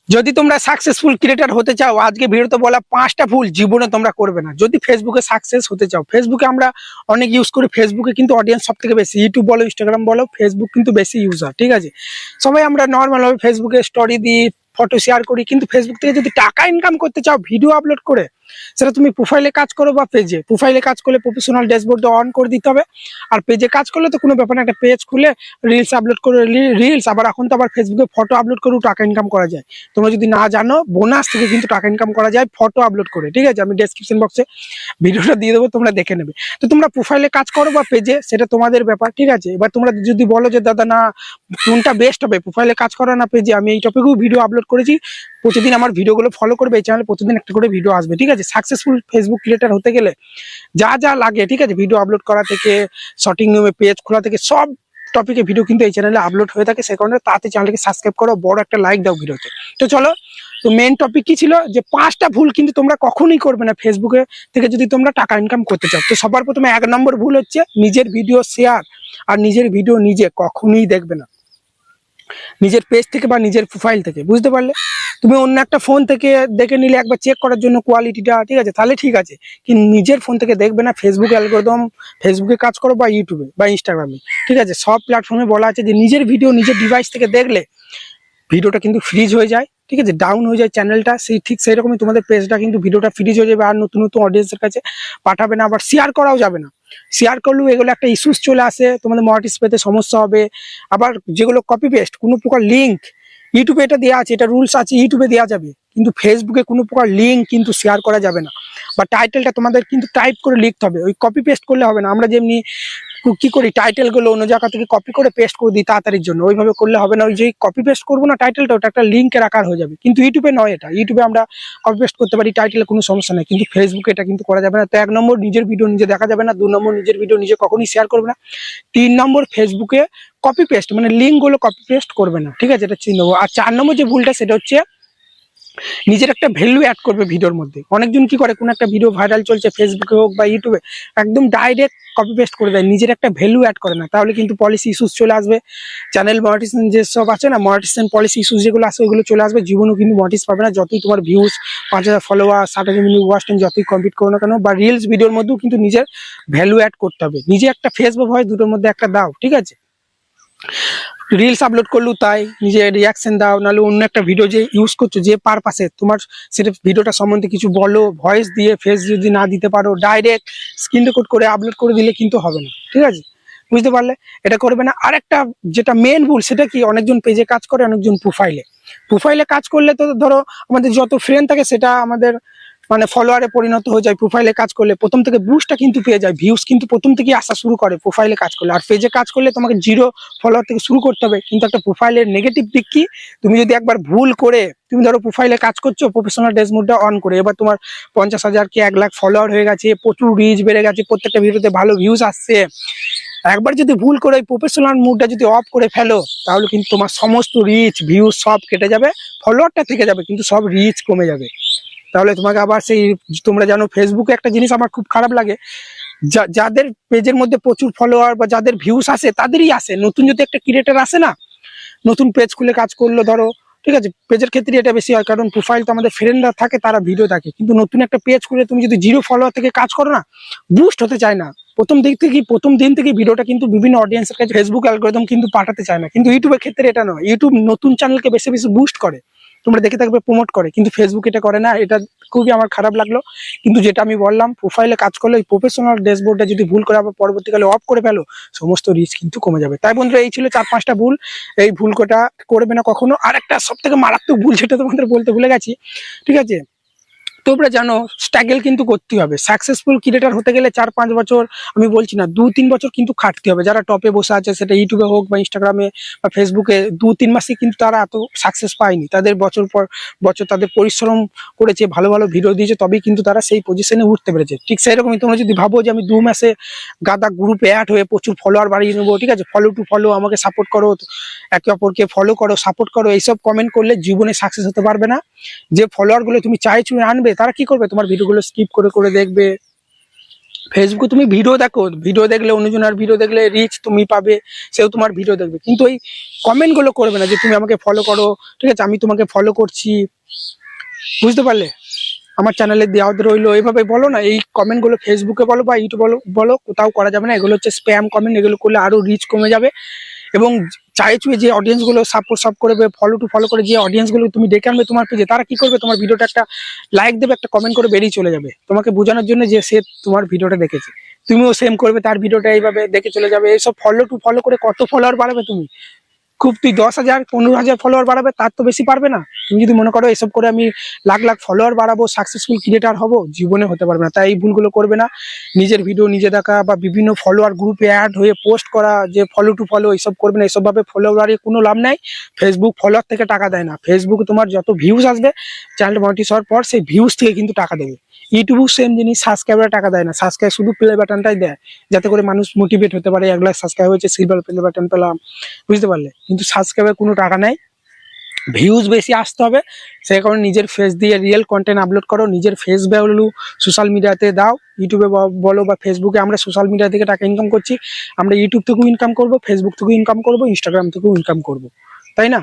যদি তোমরা successful creator হতে চাও, আজকে ভিডিওতে বলা 5টা ভুল জীবনে তোমরা করবে না যদি ফেসবুকে সাকসেস হতে চাও। ফেসবুকে আমরা অনেক ইউজ করি, ফেসবুকে কিন্তু অডিয়েন্স সব থেকে বেশি। ইউটিউব বলো, ইনস্টাগ্রাম বলো, ফেসবুক কিন্তু বেশি ইউজার, ঠিক আছে। সবাই আমরা নর্মাল ভাবে ফেসবুকে স্টোরি দিই, ফটো শেয়ার করি, কিন্তু ফেসবুক থেকে যদি টাকা ইনকাম করতে চাও ভিডিও আপলোড করে, সেটা তুমি প্রোফাইলে কাজ করো বা পেজে। প্রোফাইলে কাজ করলে প্রফেশনাল ড্যাশবোর্ড অন করে দিতে হবে, আর পেজে কাজ করলে তো কোনো ব্যাপার না, একটা পেজ খুলে রিলস আপলোড করে, রিলস আবার এখন তো আবার ফেসবুকে ফটো আপলোড করেও টাকা ইনকাম করা যায়। তোমরা যদি না জানো, বোনাস থেকে কিন্তু টাকা ইনকাম করা যায় ফটো আপলোড করে, ঠিক আছে। আমি ডেসক্রিপশন বক্সে ভিডিওটা দিয়ে দেবো, তোমরা দেখে নেবে। তো তোমরা প্রোফাইলে কাজ করো বা পেজে, সেটা তোমাদের ব্যাপার, ঠিক আছে। এবার তোমরা যদি বলো যে দাদা না কোনটা বেস্ট হবে, প্রোফাইলে কাজ করো না পেজে, আমি এই টপিকেও ভিডিও আপলোড করেছি, প্রতিদিন আমার ভিডিওগুলো ফলো করবে, এই চ্যানেলে প্রতিদিন একটা করে ভিডিও আসবে, ঠিক আছে। সাকসেসফুল ফেসবুক ক্রিয়েটর হতে গেলে যা যা লাগে, ঠিক আছে, ভিডিও আপলোড করা থেকে শর্টিং নিয়মে পেজ খোলা থেকে সব টপিকে ভিডিও কিন্তু এই চ্যানেলে আপলোড হয়ে থাকে। সে কারণে তাতে চ্যানেলকে সাবস্ক্রাইব করো, বড় একটা লাইক দাও ভিডিওতে। তো চলো, তো মেন টপিক কি ছিল, যে 5টা ভুল কিন্তু তোমরা কখনোই করবে না ফেসবুকে থেকে যদি তোমরা টাকা ইনকাম করতে চাও। তো সবার প্রথমে 1 নম্বর ভুল হচ্ছে নিজের ভিডিও শেয়ার আর নিজের ভিডিও নিজে কখনোই দেখবে না, নিজের পেজ থেকে বা নিজের প্রোফাইল থেকে, বুঝতে পারলে। তুমি অন্য একটা ফোন থেকে দেখে নিলে একবার চেক করার জন্য কোয়ালিটিটা, ঠিক আছে, তাহলে ঠিক আছে, কিন্তু নিজের ফোন থেকে দেখবে না। ফেসবুক অ্যালগরিদম, ফেসবুকে কাজ করো বা ইউটিউবে বা ইনস্টাগ্রামে, ঠিক আছে, সব প্ল্যাটফর্মে বলা আছে যে নিজের ভিডিও নিজের ডিভাইস থেকে দেখলে ভিডিওটা কিন্তু ফ্রিজ হয়ে যায়, ঠিক আছে, ডাউন হয়ে যায় চ্যানেলটা। ঠিক সেই রকমই তোমাদের পেজটা কিন্তু ভিডিওটা ফ্রিজ হয়ে যাবে, আর নতুন নতুন অডিয়েন্সের কাছে পাঠাবে না, আবার শেয়ার করাও যাবে না। শেয়ার করলেও এগুলো একটা ইস্যুস চলে আসে, তোমাদের মনিটাইজ পেতে সমস্যা হবে। আবার যেগুলো কপি পেস্ট, কোনো প্রকার লিঙ্ক, ইউটিউবে এটা দেওয়া আছে, এটা রুলস আছে, ইউটিউবে দেওয়া যাবে, কিন্তু ফেসবুকে কোনো প্রকার লিঙ্ক কিন্তু শেয়ার করা যাবে না। বা টাইটেলটা তোমাদের কিন্তু টাইপ করে লিখতে হবে, ওই কপি পেস্ট করলে হবে না। আমরা যেমনি কি করি, টাইটেল গুলো অন্য জায়গা থেকে কপি করে পেস্ট করে দিই তাড়াতাড়ির জন্য, ওইভাবে করলে হবে না। ওই যে কপি পেস্ট করবো না টাইটেলটা, ওটা একটা লিঙ্কের আকার হয়ে যাবে, কিন্তু ইউটিউবে নয়। এটা ইউটিউবে আমরা কপি পেস্ট করতে পারি, টাইটেলে কোনো সমস্যা নেই, কিন্তু ফেসবুকে এটা কিন্তু করা যাবে না। তো 1 নম্বর নিজের ভিডিও নিজে দেখা যাবে না, 2 নম্বর নিজের ভিডিও নিজে কখনোই শেয়ার করবে না, 3 নম্বর ফেসবুকে কপি পেস্ট মানে লিঙ্ক গুলো কপি পেস্ট করবে না, ঠিক আছে, এটা 3 নম্বর। আর 4 নম্বর যে ভুলটা, সেটা হচ্ছে নিজের একটা ভ্যালু অ্যাড করবে ভিডিওর মধ্যে। অনেকজন কি করে, কোন একটা ভিডিও ভাইরাল চলছে ফেসবুকে হোক বা ইউটিউবে, একদম ডাইরেক্ট কপি পেস্ট করে দেয়, নিজের একটা ভ্যালু অ্যাড করে না। তাহলে কিন্তু পলিসি ইস্যুস চলে আসবে, চ্যানেল মনিটাইজেশন যেসব আছে না, মনিটাইজেশন পলিসি ইস্যুস যেগুলো আছে ওইগুলো চলে আসবে, জীবনেও কিন্তু মনিটাইজ পাবে না। যতই তোমার views 5000 follower 60,000 million watch time যতই কমপ্লিট করো না কেন, বা রিলস ভিডিওর মধ্যেও কিন্তু নিজের ভ্যালু অ্যাড করতে হবে। নিজে একটা ফেস বা ভয়েস দুটোর মধ্যে একটা দাও, ঠিক আছে। রিলস আপলোড করলেও তাই, নিজে রিয়াকশন দাও, নাহলে অন্য একটা ভিডিও যে ইউজ করছো যে পারপাসে তোমার, সেটা ভিডিওটা সম্বন্ধে কিছু বলো, ভয়েস দিয়ে। ফেস যদি না দিতে পারো, ডাইরেক্ট স্ক্রিন রেকর্ড করে আপলোড করে দিলে কিন্তু হবে না, ঠিক আছে, বুঝতে পারলে। এটা করবে না। আরেকটা যেটা মেন ভুল, সেটা কি, অনেকজন পেজে কাজ করে, অনেকজন প্রোফাইলে কাজ করলে তো ধরো আমাদের যত ফ্রেন্ড থাকে সেটা আমাদের মানে ফলোয়ারে পরিণত হয়ে যায়। প্রোফাইলে কাজ করলে প্রথম থেকে বুস্টটা কিন্তু পেয়ে যায়, ভিউজ কিন্তু প্রথম থেকেই আসা শুরু করে প্রোফাইলে কাজ করলে। আর পেজে কাজ করলে তোমাকে 0 ফলোয়ার থেকে শুরু করতে হবে। কিন্তু একটা প্রোফাইলের নেগেটিভ দিক কি, তুমি যদি একবার ভুল করে, তুমি ধরো প্রোফাইলে কাজ করছো প্রফেশনাল ড্যাশবোর্ডটা অন করে, এবার তোমার 50,000 কি 1 লাখ ফলোয়ার হয়ে গেছে, প্রচুর রিচ বেড়ে গেছে, প্রত্যেকটা ভিডিওতে ভালো ভিউজ আসছে। একবার যদি ভুল করে ওই প্রফেশনাল মুডটা যদি অফ করে ফেলো, তাহলে কিন্তু তোমার সমস্ত রিচ ভিউজ সব কেটে যাবে, ফলোয়ারটা থেকে যাবে, কিন্তু সব রিচ কমে যাবে। তাহলে তোমাকে আবার সেই, তোমরা জানো ফেসবুকে একটা জিনিস আমার খুব খারাপ লাগে, যাদের পেজের মধ্যে প্রচুর ফলোয়ার বা যাদের ভিউস আসে তাদেরই আসে। নতুন যদি একটা ক্রিয়েটার আসে না, নতুন পেজ খুলে কাজ করলো ধরো, ঠিক আছে, পেজের ক্ষেত্রে এটা বেশি হয়, কারণ প্রোফাইল তো আমাদের ফ্রেন্ডরা থাকে, তারা ভিডিও থাকে। কিন্তু নতুন একটা পেজ খুলে তুমি যদি 0 ফলোয়ার থেকে কাজ করো না, বুস্ট হতে চায় না। প্রথম দিন থেকে ভিডিওটা কিন্তু বিভিন্ন অডিয়েন্সের কাছে ফেসবুক অ্যালগরিদম কিন্তু পাঠাতে চায় না। কিন্তু ইউটিউবের ক্ষেত্রে এটা নয়, ইউটিউব নতুন চ্যানেলকে বেশি বেশি বুস্ট করে, তোমরা দেখে থাকবে, প্রমোট করে, কিন্তু ফেসবুক এটা করে না। এটা খুবই আমার খারাপ লাগলো। কিন্তু যেটা আমি বললাম, প্রোফাইলে কাজ করলে ওই প্রফেশনাল ড্যাশবোর্ডটা যদি ভুল করে আবার পরবর্তীকালে অফ করে ফেলো, সমস্ত রিস্ক কিন্তু কমে যাবে। তাই বন্ধুরা, এই ছিল 4-5টা ভুল, এই ভুল কটা করবে না কখনো। আর একটা সব থেকে মারাত্মক ভুল, যেটা তোমাদের বলতে ভুলে গেছি, ঠিক আছে, তোমরা জানো স্ট্রাগল কিন্তু করতে হবে। সাকসেসফুল ক্রিয়েটর হতে গেলে 4-5 বছর, আমি বলছি না 2-3 বছর কিন্তু খাটতে হবে। যারা টপে বসে আছে, সেটা ইউটিউবে হোক বা ইনস্টাগ্রামে বা ফেসবুকে, 2-3 মাসে কিন্তু তারা এত সাকসেস পায়নি। তাদের বছর পর বছর তাদের পরিশ্রম করেছে, ভালো ভালো ভিডিও দিয়েছে, তবেই কিন্তু তারা সেই পজিশনে উঠতে পেরেছে। ঠিক সেই রকমই তোমরা যদি ভাবো যে আমি 2 মাসে গাদা গ্রুপে অ্যাড হয়ে প্রচুর ফলোয়ার বাড়িয়ে নেবো, ঠিক আছে, ফলো টু ফলো, আমাকে সাপোর্ট করো, একে অপরকে ফলো করো, সাপোর্ট করো, এইসব কমেন্ট করলে জীবনে সাকসেস হতে পারবে না। যে ফলোয়ার গুলো তুমি চাইছো আনবে, তারা কি করবে, তোমার ভিডিওগুলো স্কিপ করে করে দেখবে, ফেসবুকে তুমি ভিডিও দেখো, ভিডিও দেখলে অন্যজনের ভিডিও দেখলে রিচ তুমি পাবে, সেও তোমার ভিডিও দেখবে, কিন্তু এই কমেন্ট গুলো করবে না যে তুমি আমাকে ফলো করো, ঠিক আছে, আমি তোমাকে ফলো করছি, বুঝতে পারলে, আমার চ্যানেলে দেওয়া রইলো, এইভাবে বলো না। এই কমেন্ট গুলো ফেসবুকে বলো বা ইউটিউব বলো বলো কোথাও করা যাবে না। এগুলো হচ্ছে স্প্যাম কমেন্ট, এগুলো করলে আরো রিচ কমে যাবে। এবং চাই চুয়ে যে অডিয়েন্স গুলো সাপ করবে, ফলো টু ফলো করে যে অডিয়েন্স গুলো তুমি ডেকে আনবে তোমার পেজে, তারা কি করবে, তোমার ভিডিওটা একটা লাইক দেবে, একটা কমেন্ট করে বেরিয়ে চলে যাবে, তোমাকে বোঝানোর জন্য যে সে তোমার ভিডিওটা দেখেছে। তুমিও সেম করবে, তার ভিডিওটা এইভাবে দেখে চলে যাবে। এইসব ফলো টু ফলো করে কত ফলোয়ার বাড়াবে তুমি? খুব তুই 10,000 15,000 ফলোয়ার বাড়াবে, তার তো বেশি পারবে না। তুমি যদি মনে করো এসব করে আমি লাখ লাখ ফলোয়ার বাড়াবো, সাকসেসফুল ক্রিয়েটার হব, জীবনে হতে পারবে না। তাই এই ভুলগুলো করবে না। নিজের ভিডিও নিজে দেখা বা বিভিন্ন ফলোয়ার গ্রুপে অ্যাড হয়ে পোস্ট করা, যে ফলো টু ফলো এইসব করবে না। এইসব ভাবে ফলোয়ারে কোনো লাভ নাই। ফেসবুক ফলোয়ার থেকে টাকা দেয় না। ফেসবুক তোমার যত ভিউজ আসবে চ্যানেল মনিটাইজ হওয়ার পর, সেই ভিউজ থেকে কিন্তু টাকা দেবে। ইউটিউব সেম জিনিস, সাবস্ক্রাইবারে টাকা দেয় না, সাবস্ক্রাইব শুধু প্লে বাটনটাই দেয়, যাতে করে মানুষ মোটিভেট হতে পারে, 1 লাখ সাবস্ক্রাইব হয়েছে, সিলভার প্লে বাটন পেলাম, বুঝতে পারলে। কিন্তু সাবস্ক্রাইবের কোনো টাকা নেই, ভিউজ বেশি আসতে হবে। সেই কারণে নিজের ফেস দিয়ে রিয়েল কন্টেন্ট আপলোড করো, নিজের ফেস ভ্যালু সোশ্যাল মিডিয়াতে দাও, ইউটিউবে বলো বা ফেসবুকে। আমরা সোশ্যাল মিডিয়া থেকে টাকা ইনকাম করছি, আমরা ইউটিউব থেকেও ইনকাম করব, ফেসবুক থেকেও ইনকাম করব, ইনস্টাগ্রাম থেকেও ইনকাম করব, তাই না?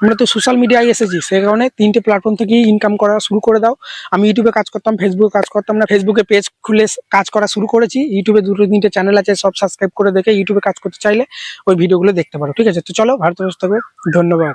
আমরা তো সোশ্যাল মিডিয়ায় এসেছি, সেই কারণে 3টে প্ল্যাটফর্ম থেকেই ইনকাম করা শুরু করে দাও। আমি ইউটিউবে কাজ করতাম, ফেসবুকে কাজ করতাম না, ফেসবুকে পেজ খুলে কাজ করা শুরু করেছি। ইউটিউবে 2-3টে চ্যানেল আছে, সব সাবস্ক্রাইব করে দেখে ইউটিউবে কাজ করতে চাইলে ওই ভিডিওগুলো দেখতে পারো, ঠিক আছে? তো চলো, ভারত থাকবে, ধন্যবাদ।